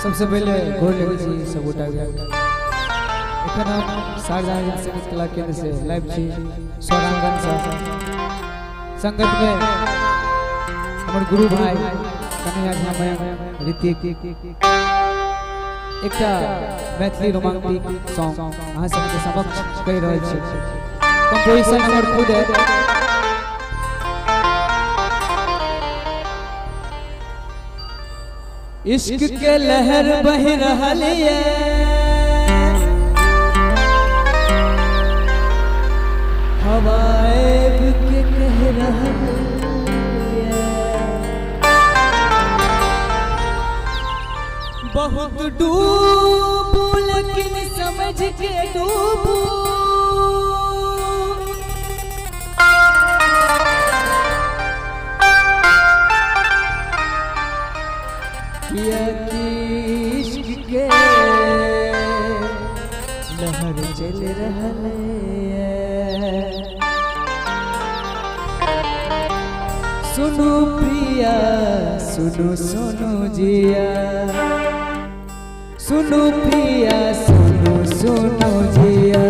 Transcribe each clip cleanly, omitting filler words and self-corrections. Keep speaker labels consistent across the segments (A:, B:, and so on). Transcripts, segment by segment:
A: सबसे पहले गोर लगे छी सब उठा गया एखन हम शारजाह संगीत कला केंद्र से लाइव छी स्वरांगन से संगत में हमर गुरु भाई कन्हैया झा मैम ऋतिक एकटा मैथिली रोमांटिक सॉन्ग अहाँ सबके समक्ष कहि रहल छी। कंपोजिशन हमर खुद है। इश्क के लहर बह रहल है हवाए के कह रहल है बहुत डूबू लेकिन समझ के डूबू इश्क के लहर चल रहल है सुनो प्रिया सुनो सुनो जिया सुनो प्रिया सुनो सुनो जिया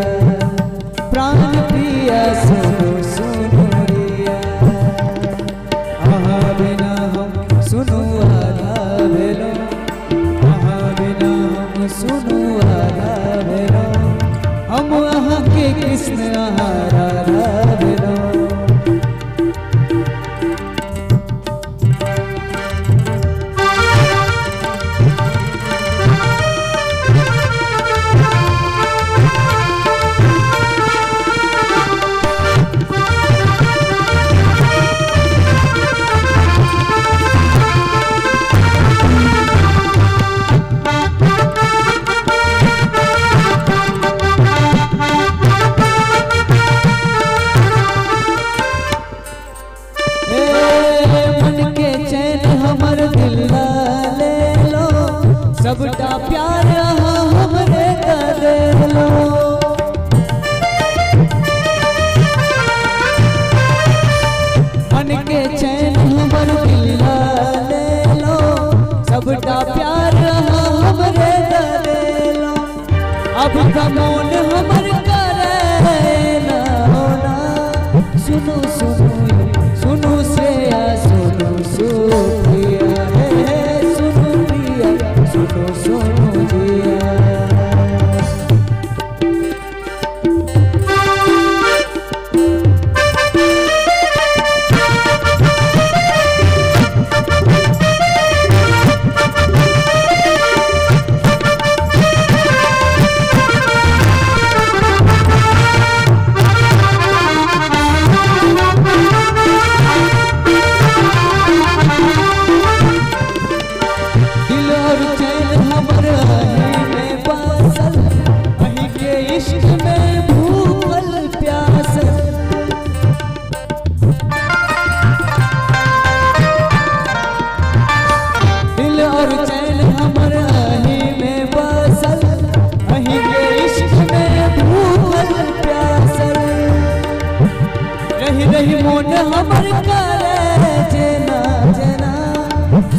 A: प्राण प्रिया सुनो सुनो रिया आहा बिना हम सुनो आधा भेलो आहा बिना हम सुनो आधा भेलो हम आहा के कृष्ण आहा राधा भेलो। सबटा प्यार हमरे करे लो मन के चैन हमर दिल ले लो सबटा प्यार हमरे करे लो अब कमोन हमर करे ना होना सुनो सुनो सुनो श्रेया सुनो सुप्रिया सुनो प्रिया सुनो सुनो जिया रही मोन हमर करे जेना जेना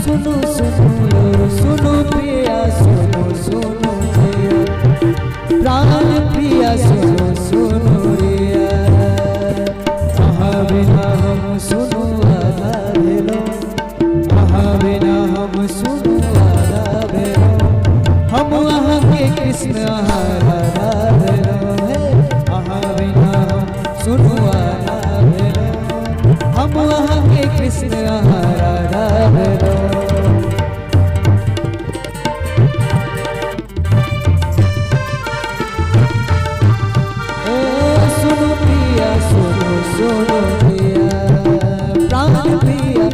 A: सुनो सुनो सुनो प्रिया सुनो सुनो जिया प्राण प्रिया सुनो सुनो रिया आहा बिना हम सुनो आधा भेलो आहा बिना हम सुनो आधा भेलो हम आहा के कृष्ण आहा राधा भेलो आहा बिना हम सुनो आधा हम वहाँ के कृष्ण राधा भेलो। सुनो प्रिया सुनो सुनो प्रिया प्राण प्रिया